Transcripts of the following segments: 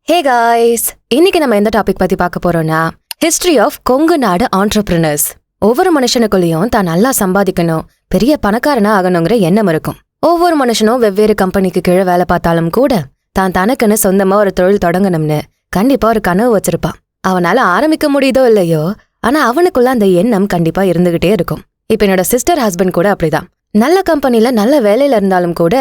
Hey guys, இன்னைக்கு நம்ம எந்த டாபிக் பத்தி பார்க்க போறோம்னா ஹிஸ்டரி ஆஃப் கொங்கு நாடு ஆண்டர்பிரினர்ஸ். ஒவ்வொரு மனுஷனுக்குள்ளேயும் தான் நல்லா சம்பாதிக்கணும், பெரிய பணக்காரனா ஆகணுங்கிற எண்ணம் இருக்கும். ஒவ்வொரு மனுஷனும் வெவ்வேறு கம்பெனிக்கு கீழே வேலை பார்த்தாலும் கூட தான் தனக்குன்னு சொந்தமா ஒரு தொழில் தொடங்கணும்னு கண்டிப்பா ஒரு கனவு வச்சிருப்பான். அவனால ஆரம்பிக்க முடியுதோ இல்லையோ, ஆனா அவனுக்குள்ள அந்த எண்ணம் கண்டிப்பா இருந்துகிட்டே இருக்கும். இப்ப என்னோட சிஸ்டர் ஹஸ்பண்ட் கூட அப்படிதான். நல்ல கம்பெனில நல்ல வேலையில இருந்தாலும் கூட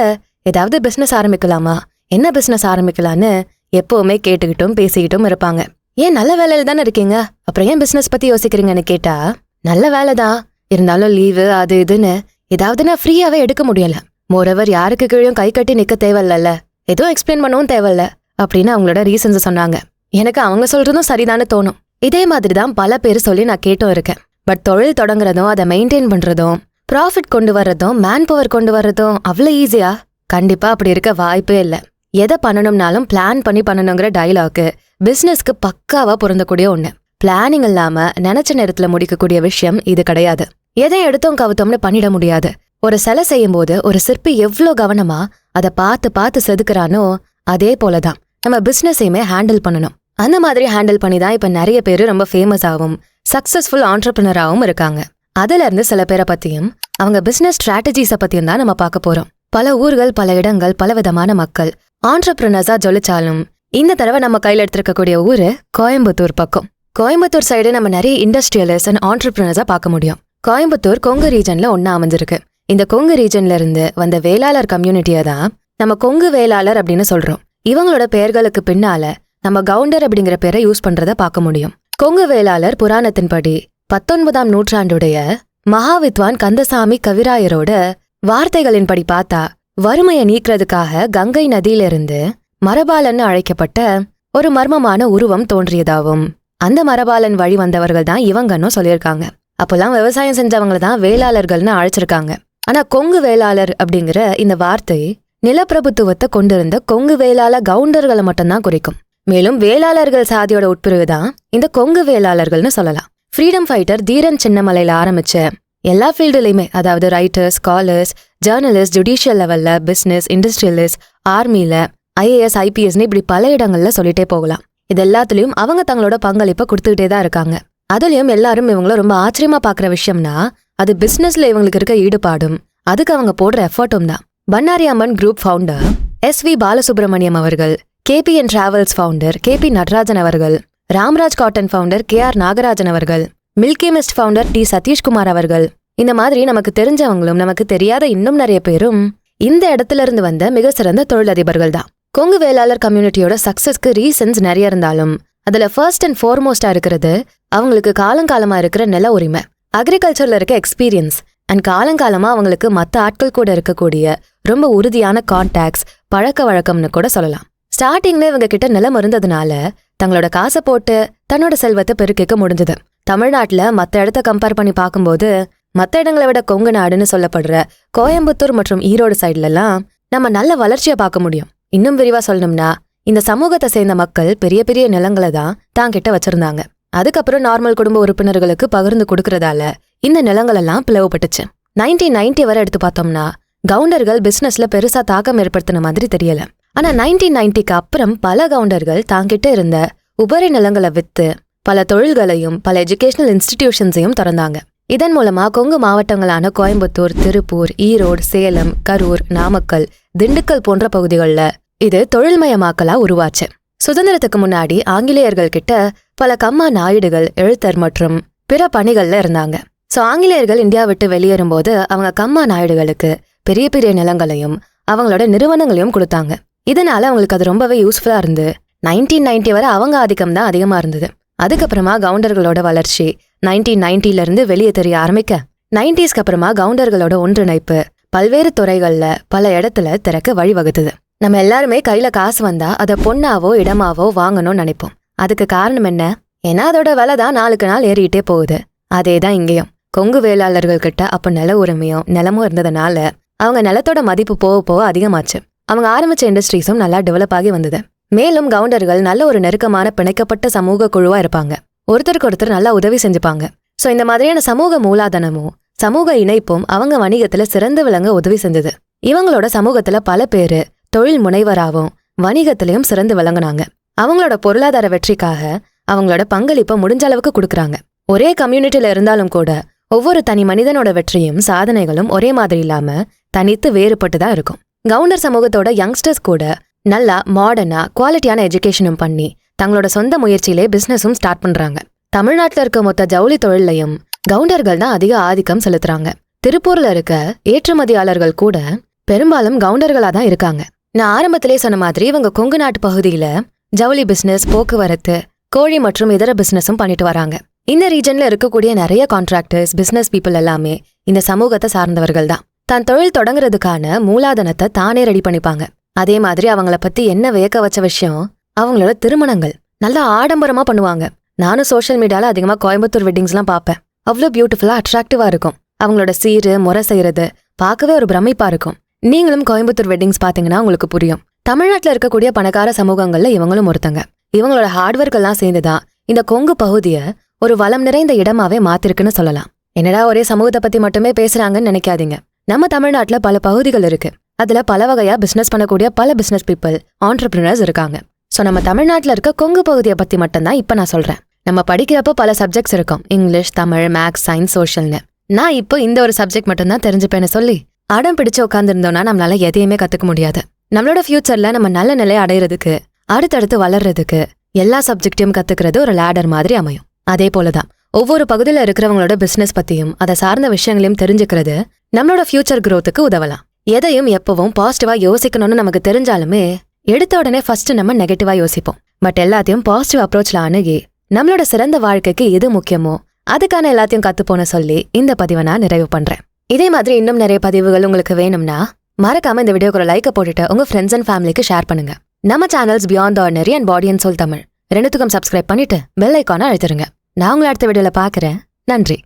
ஏதாவது பிசினஸ் ஆரம்பிக்கலாமா, என்ன பிசினஸ் ஆரம்பிக்கலான்னு எப்பவுமே கேட்டுக்கிட்டும் பேசிக்கிட்டும் இருப்பாங்க. ஏன் நல்ல வேலையில தானே இருக்கீங்க, அப்புறம் ஏன் பிசினஸ் பத்தி யோசிக்கிறீங்கன்னு கேட்டா, நல்ல வேலைதான், இருந்தாலும் லீவு அது இதுன்னு ஏதாவது நான் ஃப்ரீயாவே எடுக்க முடியல. மோரோவர் யாருக்கு கீழும் கை கட்டி நிக்க தேவையில்ல, எதுவும் எக்ஸ்பிளைன் பண்ணவும் தேவையில்ல அப்படின்னு அவங்களோட ரீசன்ஸ் சொன்னாங்க. எனக்கு அவங்க சொல்றதும் சரிதானு தோணும். இதே மாதிரிதான் பல பேர் சொல்லி நான் கேட்டும் இருக்கேன். பட் தொழில் தொடங்குறதும் அதை மெயின்டைன் பண்றதும் ப்ராஃபிட் கொண்டு வர்றதும் மேன் பவர் கொண்டு வர்றதும் அவ்வளவு ஈஸியா? கண்டிப்பா அப்படி இருக்க வாய்ப்பே இல்லை. எதை பண்ணணும்னாலும் பிளான் பண்ணி பண்ணணுங்கிற டைலாக்கு பிசினஸ்க்கு பக்காவா பொருந்தக்கூடிய ஒண்ணு. பிளானிங் இல்லாம நினைச்ச நேரத்துல முடிக்கக்கூடிய விஷயம் இது கிடையாது. எதை எடுத்தோம் கவுத்தோம்னு பண்ணிட முடியாது. ஒரு சிலை செய்யும் போது ஒரு சிற்பி எவ்வளோ கவனமா அதை பார்த்து பார்த்து செதுக்குறானோ அதே போலதான் நம்ம பிசினஸையுமே ஹேண்டில் பண்ணணும். அந்த மாதிரி ஹேண்டில் பண்ணி தான் இப்ப நிறைய பேரு ரொம்ப ஃபேமஸ் ஆகும், சக்சஸ்ஃபுல் ஆண்டர்பிரினராகவும் இருக்காங்க. அதுல இருந்து சில பேரை பத்தியும் அவங்க பிசினஸ் ஸ்ட்ராட்டஜிஸை பத்தியும் தான் நம்ம பார்க்க போறோம். பல ஊர்கள், பல இடங்கள், பல விதமான மக்கள் ஆண்டர்பிரினர்ஸா ஜொலிச்சாலும் இந்த தடவை நம்ம கையில எடுத்திருக்கக்கூடிய ஊரு கோயம்புத்தூர் பக்கம். கோயம்புத்தூர் சைடு நம்ம நிறைய இண்டஸ்ட்ரியலிஸ்ட் அண்ட் ஆண்டர்பிரினர்ஸா பார்க்க முடியும். கோயம்புத்தூர் கொங்கு ரீஜன்ல ஒன்னா அமைஞ்சிருக்கு. இந்த கொங்கு ரீஜன்ல இருந்து வந்த வேளாளர் கம்யூனிட்டியை தான் நம்ம கொங்கு வேளாளர் அப்படின்னு சொல்றோம். இவங்களோட பெயர்களுக்கு பின்னால நம்ம கவுண்டர் அப்படிங்கிற பேரை யூஸ் பண்றத பார்க்க முடியும். கொங்கு வேளாளர் புராணத்தின்படி 19ஆம் நூற்றாண்டுடைய மகாவித்வான் கந்தசாமி கவிராயரோட வார்த்தைகளின்படி பார்த்தா வறுமையை நீக்கிறதுக்காக கங்கை நதியிலிருந்து மரபாலன்னு அழைக்கப்பட்ட ஒரு மர்மமான உருவம் தோன்றியதாகவும் அந்த மரபாலன் வழி வந்தவர்கள் தான் இவங்கன்னு சொல்லியிருக்காங்க. அப்பெல்லாம் விவசாயம் செஞ்சவங்களை தான் வேளாளர்கள்னு அழைச்சிருக்காங்க. ஆனா கொங்கு வேளாளர் அப்படிங்கிற இந்த வார்த்தை நிலப்பிரபுத்துவத்தை கொண்டிருந்த கொங்கு வேளாள கவுண்டர்களை மட்டும்தான் குறிக்கும். மேலும் வேளாளர்கள் சாதியோட உட்பிரிவு தான் இந்த கொங்கு வேளாளர்கள்னு சொல்லலாம். ஃப்ரீடம் ஃபைட்டர் தீரன் சின்னமலையில ஆரம்பிச்ச எல்லா ஃபீல்டுலையுமே, அதாவது ரைட்டர்ஸ், ஸ்காலர்ஸ், ஜேர்னலிஸ்ட், ஜுடிஷியல் லெவல்ல, பிசினஸ், இண்டஸ்ட்ரியலிஸ்ட், ஆர்மியில, ஐஏஎஸ், ஐபிஎஸ்னு இப்படி பல இடங்கள்ல சொல்லிட்டே போகலாம். இது எல்லாத்துலயும் அவங்க தங்களோட பங்களிப்பை கொடுத்துக்கிட்டே தான் இருக்காங்க. அதுலயும் எல்லாரும் இவங்கள ரொம்ப ஆச்சரியமா பாக்குற விஷயம்னா அது பிசினஸ்ல இவங்களுக்கு இருக்க ஈடுபாடும் அதுக்கு அவங்க போடுற எஃபர்ட்டும் தான். Bannari Amman group founder SV Balasubramaniam அவர்கள், KPN travels founder KP Natarajan அவர்கள், Ramraj cotton founder KR Nagarajan அவர்கள், Milky Mist founder T Sathishkumar அவர்கள், இந்த மாதிரி நமக்கு தெரிஞ்சவங்களும் நமக்கு தெரியாத இன்னும் நிறைய பேரும் இந்த இடத்துல இருந்து வந்த மிக சிறந்த தொழிலதிபர்கள் தான். கொங்கு வேளாளர் கம்யூனிட்டியோட சக்சஸ்க்கு ரீசன்ஸ் நிறைய இருந்தாலும் அதுல ஃபர்ஸ்ட் அண்ட் ஃபார்மோஸ்டா இருக்கிறது அவங்களுக்கு காலங்காலமா இருக்கிற நில உரிமை, அக்ரிகல்ச்சர்ல இருக்க எக்ஸ்பீரியன்ஸ் அண்ட் காலங்காலமா அவங்களுக்கு மற்ற ஆட்கள் கூட இருக்கக்கூடிய ரொம்ப உறுதியான கான்டாக்ட்ஸ், பழக்க வழக்கம்னு கூட சொல்லலாம். ஸ்டார்டிங்ல இவங்க கிட்ட நிலம் இருந்ததுனால தங்களோட காசை போட்டு தன்னோட செல்வத்தை பெருக்கிக்க முடிஞ்சது. தமிழ்நாட்டுல மற்ற இடத்த கம்பேர் பண்ணி பார்க்கும்போது மற்ற இடங்களை விட கொங்கு நாடுன்னு சொல்லப்படுற கோயம்புத்தூர் மற்றும் ஈரோடு சைட்லலாம் நம்ம நல்ல வளர்ச்சியை பார்க்க முடியும். இன்னும் விரிவா சொல்லணும்னா இந்த சமூகத்தை சேர்ந்த மக்கள் பெரிய பெரிய நிலங்களை தான் தாங்கிட்ட வச்சிருந்தாங்க. அதுக்கப்புறம் நார்மல் குடும்ப உறுப்பினர்களுக்கு பகிர்ந்து கொடுக்கறதால இந்த நிலங்கள் எல்லாம் பிளவுபட்டுச்சு. 1990 வரை எடுத்து பார்த்தோம்னா கவுண்டர்கள் பிசினஸ்ல பெருசா தாக்கம் ஏற்படுத்தின மாதிரி தெரியல. ஆனா 1990க்கு அப்புறம் பல கவுண்டர்கள் தாங்கிட்ட இருந்த உபரி நிலங்களை வித்து பல தொழில்களையும் பல எஜுகேஷனல் இன்ஸ்டிடியூஷன்ஸையும் திறந்தாங்க. இதன் மூலமா கொங்கு மாவட்டங்களான கோயம்புத்தூர், திருப்பூர், ஈரோடு, சேலம், கரூர், நாமக்கல், திண்டுக்கல் போன்ற பகுதிகளில் இது தொழில்மயமாக்கலா உருவாச்சு. சுதந்திரத்துக்கு முன்னாடி ஆங்கிலேயர்கள் கிட்ட பல கம்மா நாயுடுகள், எழுத்தர் மற்றும் பிற பணிகள்ல இருந்தாங்க. சோ ஆங்கிலேயர்கள் இந்தியா விட்டு வெளியேறும் போது அவங்க கம்மா நாயுடுகளுக்கு பெரிய பெரிய நிலங்களையும் அவங்களோட நிறுவனங்களையும் கொடுத்தாங்க. இதனால அவங்களுக்கு அது ரொம்பவே யூஸ்ஃபுல்லா இருந்து 1990 வரை அவங்க ஆதிக்கம் தான் அதிகமா இருந்தது. அதுக்கப்புறமா கவுண்டர்களோட வளர்ச்சி 1990ல இருந்து வெளியே தெரிய ஆரம்பிக்க 90ஸ்க்கு அப்புறமா கவுண்டர்களோட ஒன்றிணைப்பு பல்வேறு துறைகள்ல பல இடத்துல திறக்க வழிவகுத்தது. நம்ம எல்லாருமே கையில காசு வந்தா அதை பொண்ணாவோ இடமாவோ வாங்கணும்னு நினைப்போம். அதுக்கு காரணம் என்ன? ஏன்னா அதோட விலை தான் நாளுக்கு நாள் ஏறிட்டே போகுது. அதேதான் இங்கேயும். கொங்கு வேளாளர்கள் கிட்ட அப்ப நில உரிமையும் நிலமும் இருந்ததுனால அவங்க நிலத்தோட மதிப்பு போக போக அதிகமாச்சு. அவங்க ஆரம்பிச்ச இண்டஸ்ட்ரீஸும் நல்லா டெவலப் ஆகி வந்தது. மேலும் கவுண்டர்கள் நல்ல ஒரு நெருக்கமான பிணைக்கப்பட்ட சமூக குழுவா இருப்பாங்க. ஒருத்தருக்கு ஒருத்தர் நல்லா உதவி செஞ்சுப்பாங்க. சோ இந்த மாதிரியான சமூக மூலாதனமும் சமூக இணைப்பும் அவங்க வணிகத்துல சிறந்து விளங்க உதவி செஞ்சது. இவங்களோட சமூகத்துல பல பேரு தொழில் முனைவராகவும் வணிகத்திலையும் சிறந்து விளங்குனாங்க. அவங்களோட பொருளாதார வெற்றிக்காக அவங்களோட பங்களிப்பை முடிஞ்ச அளவுக்கு கொடுக்கறாங்க. ஒரே கம்யூனிட்டில இருந்தாலும் கூட ஒவ்வொரு தனி மனிதனோட வெற்றியும் சாதனைகளும் ஒரே மாதிரி இல்லாம தனித்து வேறுபட்டு தான் இருக்கும். கவுண்டர் சமூகத்தோட யங்ஸ்டர்ஸ் கூட நல்லா மாடர்னா குவாலிட்டியான எஜுகேஷனும் பண்ணி தங்களோட சொந்த முயற்சியிலே பிசினஸும் ஸ்டார்ட் பண்றாங்க. தமிழ்நாட்டுல இருக்க மொத்த ஜவுளி தொழிலையும் கவுண்டர்கள் தான் அதிக ஆதிக்கம் செலுத்துறாங்க. திருப்பூர்ல இருக்க ஏற்றுமதியாளர்கள் கூட பெரும்பாலும் கவுண்டர்களா தான் இருக்காங்க. நான் ஆரம்பத்திலே சொன்ன மாதிரி இவங்க கொங்கு நாட்டு பகுதியில ஜவுளி பிசினஸ், போக்குவரத்து, கோழி மற்றும் இதர பிசினஸும் பண்ணிட்டு வராங்க. இந்த ரீஜன்ல இருக்கக்கூடிய நிறைய கான்ட்ராக்டர்ஸ், பிசினஸ் பீப்புள் எல்லாமே இந்த சமூகத்தை சார்ந்தவர்கள் தான். தான் தொழில் தொடங்குறதுக்கான மூலாதனத்தை தானே ரெடி பண்ணிப்பாங்க. அதே மாதிரி அவங்கள பத்தி என்ன வியக்க வச்ச விஷயம், அவங்களோட திருமணங்கள் நல்லா ஆடம்பரமா பண்ணுவாங்க. நானும் சோஷியல் மீடியால அதிகமா கோயம்புத்தூர் வெட்டிங்ஸ்லாம் பார்ப்பேன். அவ்வளோ பியூட்டிஃபுல்லா அட்ராக்டிவா இருக்கும். அவங்களோட சீரு முறை செய்யறது பார்க்கவே ஒரு பிரமிப்பா இருக்கும். நீங்களும் கோயம்புத்தூர் வெட்டிங்ஸ் பாத்தீங்கன்னா உங்களுக்கு புரியும். தமிழ்நாட்டுல இருக்கக்கூடிய பணக்கார சமூகங்கள்ல இவங்களும் ஒருத்தங்க. இவங்களோட ஹார்ட் ஒர்க் எல்லாம் சேர்ந்துதான் இந்த கொங்கு பகுதிய ஒரு வளம் நிறைந்த இடமாவே மாத்திருக்குன்னு சொல்லலாம். என்னடா ஒரே சமூகத்தை பத்தி மட்டுமே பேசுறாங்கன்னு நினைக்காதீங்க. நம்ம தமிழ்நாட்டுல பல பகுதிகள் இருக்கு. அதுல பல வகையா பிசினஸ் பண்ணக்கூடிய பல பிசினஸ் பீப்புள், ஆண்டர்பிரினர்ஸ் இருக்காங்க. சோ நம்ம தமிழ்நாட்டுல இருக்க கொங்கு பகுதியை பத்தி மட்டும்தான் இப்ப நான் சொல்றேன். நம்ம படிக்கிறப்ப பல சப்ஜெக்ட்ஸ் இருக்கும். இங்கிலீஷ், தமிழ், மேக்ஸ், சயின்ஸ், சோஷியல்னு. நான் இப்போ இந்த ஒரு சப்ஜெக்ட் மட்டும்தான் தெரிஞ்சுப்பேன்னு சொல்லி அடம் பிடிச்சு உட்காந்துருந்தோம்னா நம்மளால எதையுமே கத்துக்க முடியாது. நம்மளோட ஃபியூச்சர்ல நம்ம நல்ல நிலையை அடையிறதுக்கு, அடுத்தடுத்து வளர்றதுக்கு எல்லா சப்ஜெக்டையும் கத்துக்கிறது ஒரு லேடர் மாதிரி அமையும். அதே போலதான் ஒவ்வொரு பகுதியில இருக்கிறவங்களோட பிசினஸ் பத்தியும் அதை சார்ந்த விஷயங்களையும் தெரிஞ்சுக்கிறது நம்மளோட ஃபியூச்சர் growthக்கு உதவலாம். எதையும் எப்பவும் பாசிட்டிவா யோசிக்கணும்னு நமக்கு தெரிஞ்சாலுமே எடுத்த உடனே ஃபர்ஸ்ட் நம்ம நெகட்டிவா யோசிப்போம். பட் எல்லாத்தையும் பாசிட்டிவ் அப்ரோச்ல அணுகி நம்மளோட சிறந்த வாழ்க்கைக்கு எது முக்கியமோ அதுக்கான எல்லாத்தையும் கத்துப்போன சொல்லி இந்த பதிவை நான் நிறைவு பண்றேன். இதே மாதிரி இன்னும் நிறைய பதிவுகள் உங்களுக்கு வேணும்னா மறக்காம இந்த வீடியோக்கு ஒரு லைக்கை போட்டுட்டு உங்க ஃப்ரெண்ட்ஸ் அண்ட் ஃபேமிலிக்கு ஷேர் பண்ணுங்க. நம்ம channels beyond the ordinary and body and soul Tamil ரெண்டுத்துக்கும் சப்ஸ்கிரைப் பண்ணிட்டு பெல் ஐகானை அழுத்துருங்க. நான் உங்களை அடுத்த வீடியோல பாக்குறேன். நன்றி.